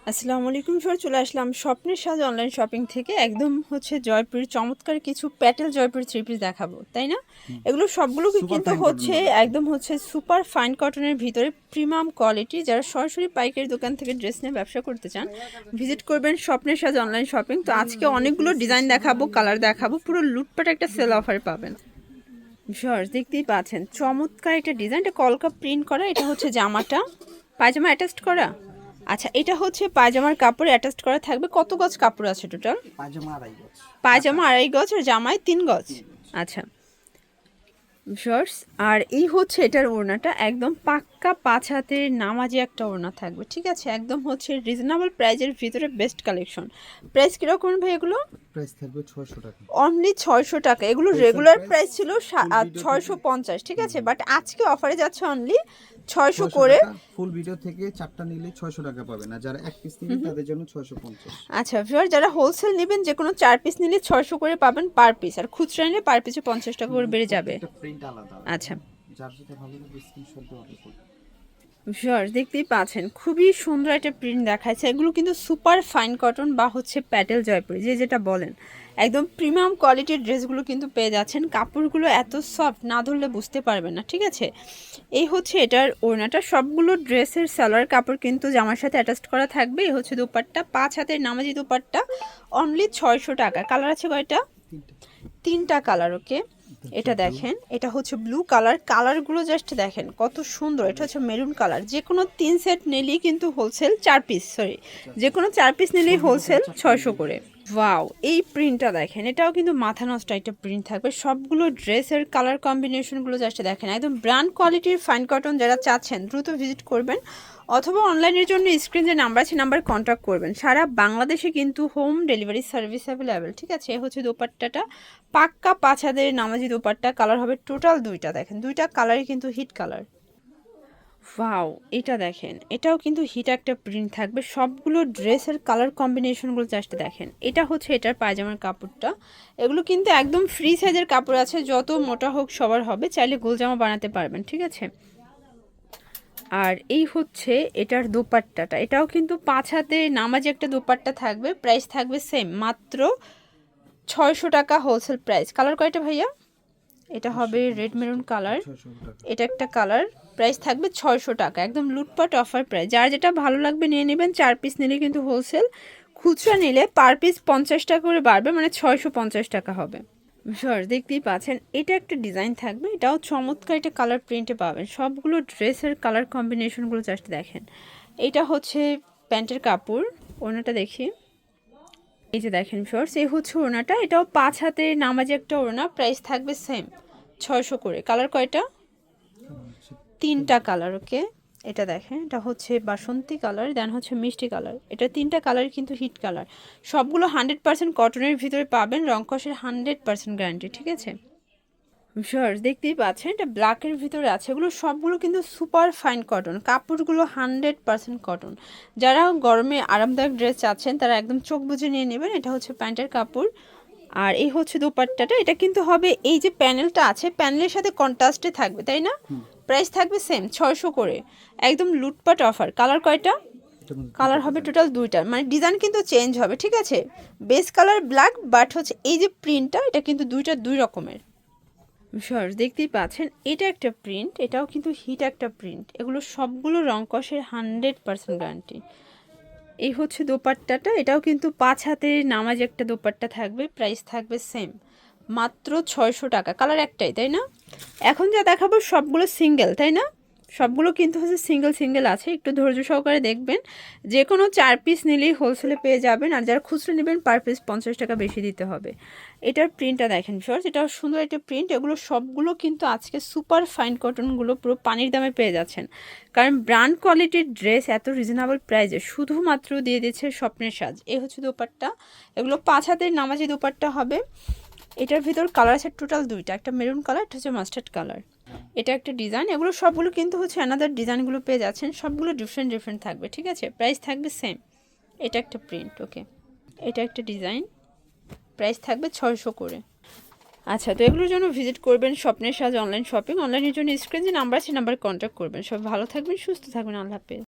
আসসালামু আলাইকুম স্যার, চলে আসলাম স্বপ্নের সাজ অনলাইন শপিং থেকে। একদম হচ্ছে জয়পুরের চমৎকার কিছু প্যাটেল জয়পুর থ্রি পিস দেখাবো, তাই না? এগুলো সবগুলো সুপার কিন্তু ফাইন কটন হচ্ছে বলে। একদম হচ্ছে সুপার ফাইন কটনের ভিতরে প্রিমিয়াম কোয়ালিটি। যারা সরাসরি পাইকারি দোকান থেকে ড্রেস নিয়ে ব্যবসা করতে চান, ভিজিট করবেন স্বপ্নের সাজ অনলাইন শপিং। তো আজকে অনেকগুলো ডিজাইন দেখাবো, কালার দেখাবো, পুরো লুটপাট একটা সেল অফার পাবেন। ভিউয়ার্স দেখতেই পাচ্ছেন চমৎকার একটা ডিজাইন, এটা কলকা প্রিন্ট করা। এটা হচ্ছে জামাটা, পায়জামা অ্যাটাচড করা। আচ্ছা, এটা হচ্ছে পায়জামার কাপড় অ্যাটাচড করা থাকবে। কত গজ কাপড় আছে টোটাল? পায়জামা আড়াই গজ। পায়জামা 2.5 গজ আর জামায় 3 গজ। আচ্ছা শর্টস। আর এই হচ্ছে এটার ওড়নাটা, একদম পাক্কা 5 হাতের নামাজি একটা ওড়না থাকবে, ঠিক আছে? একদম হচ্ছে রিজনেবল প্রাইজের ভিতরে বেস্ট কালেকশন। প্রাইস কিরকম ভাই এগুলো? প্রাইস থাকবে 600 টাকা। অনলি 600 টাকা। এগুলো রেগুলার প্রাইস ছিল 650, ঠিক আছে? বাট আজকে অফারে যাচ্ছে অনলি 600 করে। ফুল ভিডিও থেকে চারটা নিলে 600 টাকা পাবেন, আর যারা এক পিস নেবেন তাদের জন্য 650। আচ্ছা ভিউয়ার, যারা হোলসেল নেবেন যে কোনো 4 পিস নিলে 600 করে পাবেন পার পিস, আর খুচরা নিলে পার পিসে 50 টাকা করে বেড়ে যাবে। এটা প্রিন্ট আলাদা। আচ্ছা যার যেটা ভালো লাগে স্ক্রিনশট দিয়ে অর্ডার করুন। ভিউয়ার দেখতেই পাচ্ছেন খুবই সুন্দর একটা প্রিন্ট দেখাচ্ছে। এগুলো কিন্তু সুপার ফাইন কটন বা হচ্ছে প্যাটেল জয়পুরি, যে যেটা বলেন, একদম প্রিমিয়াম কোয়ালিটির ড্রেসগুলো কিন্তু পেয়ে যাচ্ছেন। কাপড়গুলো এত সফট, না ধরলে বুঝতে পারবেন না, ঠিক আছে? এই হচ্ছে এটার ওড়নাটা। সবগুলো ড্রেসের সালোয়ার কাপড় কিন্তু জামার সাথে অ্যাটাচড করা থাকবে। এই হচ্ছে দুপাট্টা, 5 হাতের নামাজি দুপাট্টা, অনলি 600 টাকা। কালার আছে কয়টা? 3টা কালার। ওকে, এটা দেখেন, এটা হচ্ছে ব্লু কালার। কালারগুলো জাস্ট দেখেন কত সুন্দর। এটা হচ্ছে মেরুন কালার। যে কোনো 3 সেট নিলেই কিন্তু হোলসেল 4 পিস, সরি, যে কোনো 4 পিস নিলেই হোলসেল 600 করে। ওয়াও, এই প্রিন্টটা দেখেন, এটাও কিন্তু মাথা নষ্ট একটা প্রিন্ট থাকবে। সবগুলো ড্রেসের কালার কম্বিনেশনগুলো জাস্ট দেখেন, একদম ব্র্যান্ড কোয়ালিটির ফাইন কটন। যারা চাচ্ছেন দ্রুত ভিজিট করবেন, অথবা অনলাইনের জন্য স্ক্রিন যে নাম্বার আছে নাম্বার কন্ট্যাক্ট করবেন। সারা বাংলাদেশে কিন্তু হোম ডেলিভারি সার্ভিস অ্যাভেলেবেল, ঠিক আছে? এ হচ্ছে দোপাট্টাটা, পাক্কা 5 হাতের নামাজি দোপাট্টা। কালার হবে টোটাল 2টা। দেখেন 2টা কালারই কিন্তু হিট কালার। ওয়াও, এটা দেখেন, এটাও কিন্তু হিট একটা প্রিন্ট থাকবে। সবগুলো ড্রেসের কালার কম্বিনেশনগুলো জাস্ট দেখেন। এটা হচ্ছে এটার পায়জামার কাপড়টা। এগুলো কিন্তু একদম ফ্রি সাইজের কাপড় আছে, যত মোটা হোক সবার হবে, চাইলে গোল জামা বানাতে পারবেন, ঠিক আছে? আর এই হচ্ছে এটার দোপাট্টাটা, এটাও কিন্তু 5 হাতে নামাজি একটা দোপাট্টা থাকবে। প্রাইস থাকবে সেম, মাত্র 600 টাকা হোলসেল প্রাইস। কালার কয়টা ভাইয়া? এটা হবে রেড মেরুন কালার, 600 টাকা। এটা একটা কালার। প্রাইস থাকবে 600 টাকা, একদম লুটপাট অফার প্রাইস। যার যেটা ভালো লাগবে নিয়ে নেবেন। 4 পিস নিলে কিন্তু হোলসেল, খুচরা নিলে পার পিস 50 টাকা করে বাড়বে, মানে 650 টাকা হবে। সর দেখতেই পাচ্ছেন, এটা একটা ডিজাইন থাকবে। এটাও চমৎকার, এটা কালার প্রিন্টে পাবেন। সবগুলো ড্রেসের কালার কম্বিনেশনগুলো জাস্ট দেখেন। এটা হচ্ছে প্যান্টের কাপড়। ওড়নাটা দেখি, এই যে দেখেন শর্টস, এই হচ্ছে ওড়নাটা। এটাও 5 হাতের নামাজি একটা ওড়না। প্রাইস থাকবে সেম, 600 করে। কালার কয়টা? 3টা কালার। ওকে, এটা দেখেন, এটা হচ্ছে বাসন্তী কালার, দেন হচ্ছে মিষ্টি কালার। এটা 3টা কালার কিন্তু হিট কালার। সবগুলো 100% কটনের ভিতরে পাবেন, রংকসের 100% গ্যারান্টি, ঠিক আছে? শর্টস দেখতেই পাচ্ছেন, এটা ব্ল্যাকের ভিতরে আছে। এগুলো সবগুলো কিন্তু সুপার ফাইন কটন, কাপড়গুলো 100% কটন। যারা গরমে আরামদায়ক ড্রেস চাচ্ছেন তারা একদম চোখ বুজে নিয়ে নেবেন। এটা হচ্ছে প্যান্টের কাপড়, আর এই হচ্ছে দোপাট্টাটা। এটা কিন্তু হবে, এই যে প্যানেলটা আছে প্যানেলের সাথে কন্ট্রাস্টে থাকবে, তাই না? প্রাইস থাকবে সেম, 600 করে। একদম লুটপাট অফার। কালার কয়টা? কালার হবে টোটাল 2টা, মানে ডিজাইন কিন্তু চেঞ্জ হবে, ঠিক আছে? বেস কালার ব্ল্যাক, বাট হচ্ছে এই যে প্রিন্টটা, এটা কিন্তু 2টা 2 রকমের। শর্টস দেখতেই পাচ্ছেন, এটা একটা প্রিন্ট, এটাও কিন্তু হিট একটা প্রিন্ট। এগুলো সবগুলো রং কষের 100% গ্যারান্টি। এই হচ্ছে দোপাট্টাটা, এটাও কিন্তু 5 হাতের নামাজ একটা দোপাট্টা থাকবে। প্রাইস থাকবে সেম, মাত্র 600 টাকা। কালার একটাই, তাই না? এখন যা দেখাবো সবগুলো সিঙ্গেল, তাই না? সবগুলো কিন্তু হচ্ছে সিঙ্গেল সিঙ্গেল আছে। একটু ধৈর্য সহকারে দেখবেন। যে কোনো 4 পিস নিলেই হোলসেলে পেয়ে যাবেন, আর যারা খুচরো নেবেন পার পিস 50 টাকা বেশি দিতে হবে। এটার প্রিন্টটা দেখেন শর্টস, এটাও সুন্দর একটা প্রিন্ট। এগুলো সবগুলো কিন্তু আজকে সুপার ফাইন কটনগুলো পুরো পানির দামে পেয়ে যাচ্ছেন, কারণ ব্র্যান্ড কোয়ালিটির ড্রেস এত রিজনেবল প্রাইসে শুধুমাত্র দিয়ে দিচ্ছে স্বপ্নের সাজ। এই হচ্ছে দোপাট্টা। এগুলো 5 হাতের নামাজি দোপাট্টা হবে। এটার ভিতর কালার আছে টোটাল 2টা, একটা মেরুন কালার, একটা হচ্ছে মাস্টার্ড কালার। এটা একটা ডিজাইন। এগুলো সবগুলো কিন্তু হচ্ছে অ্যানাদার ডিজাইনগুলো পেয়ে যাচ্ছেন। সবগুলো ডিফারেন্ট ডিফারেন্ট থাকবে, ঠিক আছে? প্রাইস থাকবে সেম। এটা একটা প্রিন্ট। ওকে, এটা একটা ডিজাইন। প্রাইস থাকবে 600 করে। আচ্ছা, তো এগুলোর জন্য ভিজিট করবেন স্বপ্নের সাজ অনলাইন শপিং। অনলাইনের জন্য স্ক্রিন যে নাম্বার আছে নাম্বার কন্ট্যাক্ট করবেন। সব ভালো থাকবেন, সুস্থ থাকবেন। আল্লাহ হাফেজ।